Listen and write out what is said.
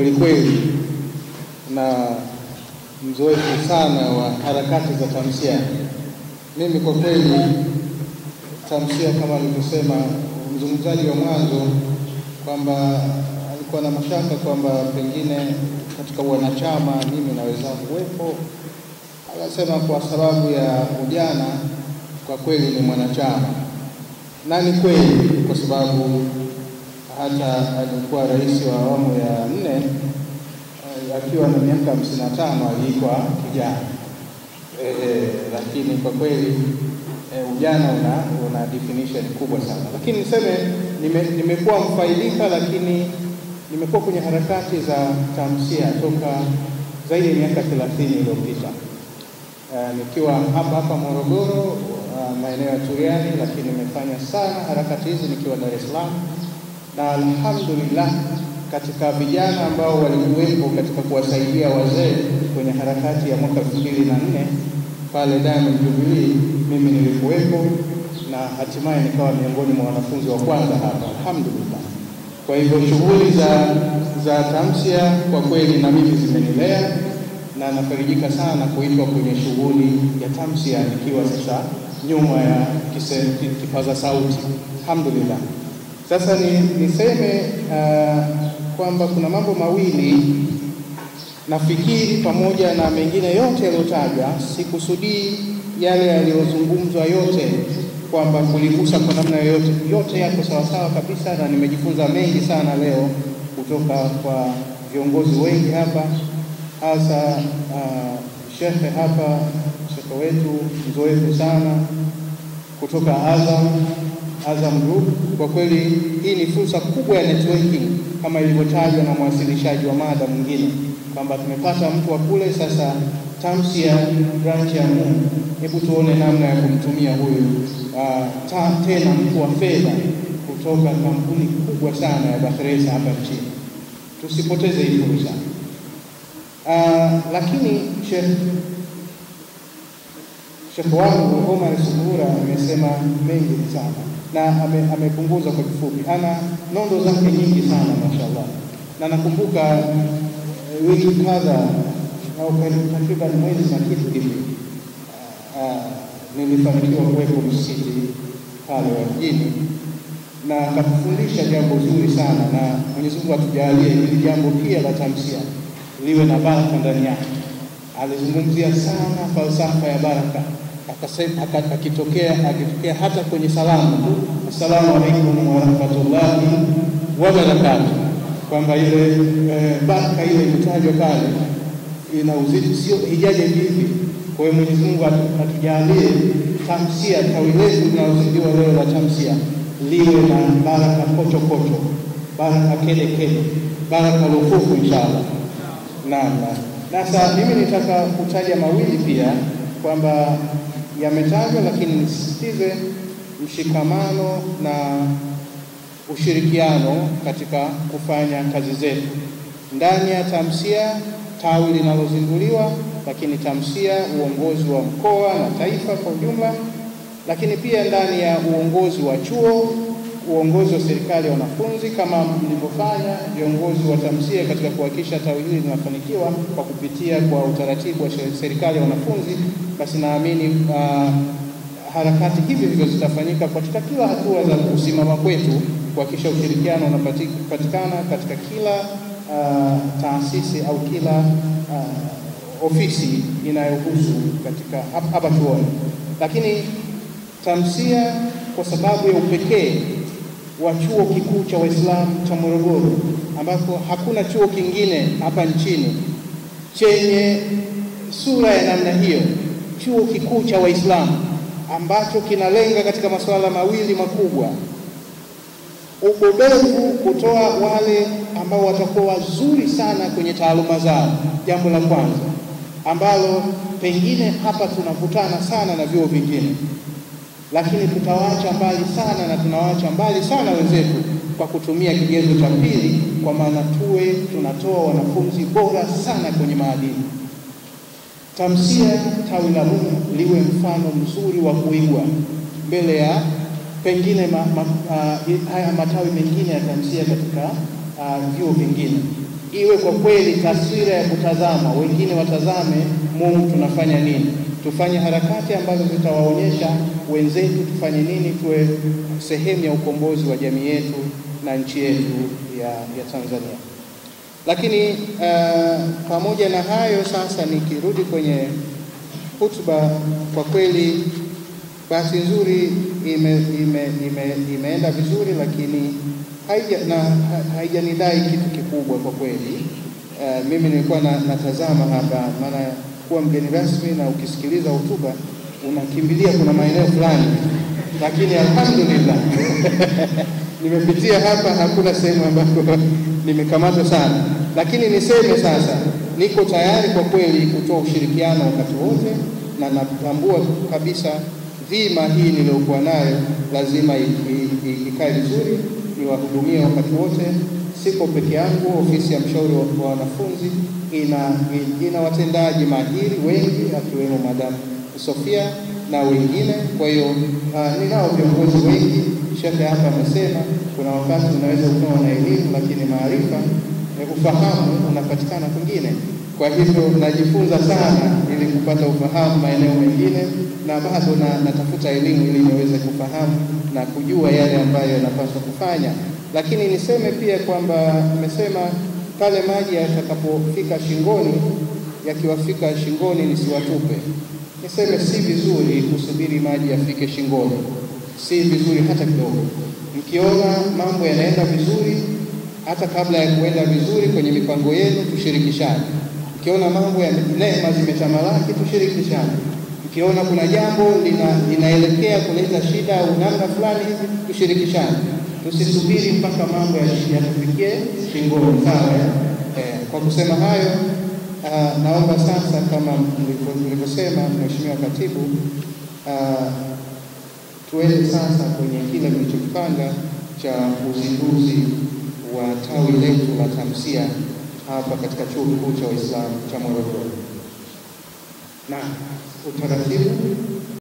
kweli kweli na mzoefu sana wa harakati za tamsia. Mimi kwa kweli tamsia, kama nilivyosema mzungumzaji wa mwanzo, kwamba alikuwa na mashaka kwamba pengine katika wanachama mimi naweza kuwepo, akasema kwa sababu ya ujana kwa kweli ni mwanachama. Na ni kweli, kwa sababu hata alikuwa rais wa awamu ya 4 akiwa na miaka 55 alikuwa kijana. Lakini kwa kweli ujana una definition kubwa sana. Lakini niseme nimekuwa mfaidika, lakini nimekuwa kwenye harakati za tamsia toka zaidi ya miaka 30 iliyopita. Nikiwa hapa Morogoro, maeneo ya Turiani, lakini nimefanya sana harakati hizi nikiwa Dar es Salaam. Na alhamdulillah, katika vijana ambao walikuwepo katika kuwasaidia wazee kwenye harakati ya mwaka 2004 pale Diamond Jubilee, mimi nilikuwepo na hatimaye nikawa miongoni mwa wanafunzi wa kwanza hapa, alhamdulillah. Kwa hivyo shughuli za tamsia kwa kweli na mimi zimenilea, na nafarijika sana kuitwa kwenye shughuli ya tamsia nikiwa sasa nyuma ya kipaza sauti, alhamdulillah. Sasa niseme kwamba kuna mambo mawili nafikiri, pamoja na mengine yote yaliyotajwa, sikusudii yale yaliyozungumzwa yote kwamba kuligusa kwa namna yote yako sawa sawa kabisa, na nimejifunza mengi sana leo kutoka kwa viongozi wengi hapa, hasa shekhe hapa, shekhe wetu mzoefu sana kutoka Azam Group. Kwa kweli hii ni fursa kubwa ya networking kama ilivyotajwa na mwasilishaji wa mada mwingine, kwamba tumepata mtu wa kule. Sasa tamsia branch ya Mungu, hebu tuone namna ya kumtumia huyu tena mtu wa fedha kutoka kampuni kubwa sana ya Bakhresa hapa nchini. Tusipoteze hii fursa. Lakini Sheikh wangu Omar Sungura amesema mengi sana na amepunguza kwa kifupi. Ana nondo zake nyingi sana mashallah. Na nakumbuka wiki kadha au takriban mwezi na kitu hivi nilifanikiwa kuwepo msikiti pale mjini, na akafundisha jambo zuri sana, na Mwenyezi Mungu atujalie hili jambo pia la tamsia liwe na baraka ndani yake. Alizungumzia sana falsafa ya baraka, akasema akitokea hata kwenye salamu tu, assalamu alaykum wa rahmatullahi wa barakatuh, kwamba ile baraka ile imetajwa pale ina uzito, sio hijaje hivi. Kwa hiyo Mwenyezi Mungu atujalie tamsia, tawi letu linalozindiwa leo la tamsia liwe na baraka kocho, baraka kele, baraka lufufu inshallah. Sasa mimi nitaka kutaja mawili pia kwamba yametajwa, lakini nisisitize mshikamano na ushirikiano katika kufanya kazi zetu ndani ya tamsia, tawi linalozinduliwa, lakini tamsia uongozi wa mkoa na taifa kwa ujumla, lakini pia ndani ya uongozi wa chuo, uongozi wa serikali ya wanafunzi, kama mlivyofanya viongozi wa tamsia katika kuhakikisha tawi hili linafanikiwa kwa kupitia kwa utaratibu wa serikali ya wanafunzi. Basi naamini harakati hizi zitafanyika katika kila hatua za kusimama kwetu kuhakikisha ushirikiano unapatikana katika kila taasisi au kila ofisi inayohusu katika hapa chuoni. Lakini tamsia kwa sababu ya upekee wa chuo kikuu cha Waislamu cha Morogoro, ambako hakuna chuo kingine hapa nchini chenye sura ya namna hiyo, chuo kikuu cha Waislamu ambacho kinalenga katika masuala mawili makubwa: ubobevu, kutoa wale ambao watakuwa wazuri sana kwenye taaluma zao, jambo la kwanza ambalo pengine hapa tunakutana sana na vyuo vingine, lakini tutawaacha mbali sana na tunawaacha mbali sana wenzetu kwa kutumia kigezo cha pili, kwa maana tuwe tunatoa wanafunzi bora sana kwenye maadili. Tamsia tawi la Mungu liwe mfano mzuri wa kuigwa mbele ya pengine haya matawi mengine ya tamsia katika vyuo vingine. iwe kwa kweli taswira ya kutazama, wengine watazame Mungu tunafanya nini, tufanye harakati ambazo zitawaonyesha wenzetu tufanye nini, tuwe sehemu ya ukombozi wa jamii yetu na nchi yetu ya Tanzania. Lakini pamoja na hayo, sasa nikirudi kwenye hotuba, kwa kweli bahati nzuri imeenda vizuri, lakini haijanidai kitu kikubwa kwa kweli. Mimi nilikuwa natazama hapa, maana kuwa mgeni rasmi na ukisikiliza hotuba unakimbilia kuna maeneo fulani, lakini alhamdulillah nimepitia hapa, hakuna sehemu ambapo nimekamatwa sana. Lakini niseme sasa, niko tayari kwa kweli kutoa ushirikiano wakati wote, na natambua kabisa dhima hii niliyokuwa nayo lazima ikae vizuri, niwahudumie wakati wote. Siko peke yangu, ofisi ya mshauri wa wanafunzi ina watendaji mahiri wengi, akiwemo Madam Sofia na wengine. Kwa hiyo ninao viongozi wengi. Sheikh hapa amesema kuna wakati unaweza kuwa na elimu lakini maarifa na ufahamu unapatikana kwingine. Kwa hivyo najifunza sana ili kupata ufahamu maeneo mengine, na bado natafuta elimu ili niweze kufahamu na kujua yale ambayo yanapaswa kufanya. Lakini niseme pia kwamba nimesema pale maji yatakapofika shingoni, yakiwafika shingoni nisiwatupe. Niseme si vizuri kusubiri maji yafike shingoni, si vizuri hata kidogo. Mkiona mambo yanaenda vizuri, hata kabla ya kuenda vizuri kwenye mipango yenu, tushirikishane. Mkiona mambo ya neema zimetamalaki, tushirikishane. Mkiona kuna jambo linaelekea kuleta shida au namna fulani hivi, tushirikishane. Tusisubiri mpaka mambo yatufikie shingoni, sawa? Kwa kusema hayo, naomba sasa, kama nilivyosema Mheshimiwa Katibu, tuende sasa kwenye kile tulichopanga cha uzinduzi wa tawi letu la Tamsia hapa katika Chuo Kikuu cha Uislamu cha Morogoro. Na utaratibu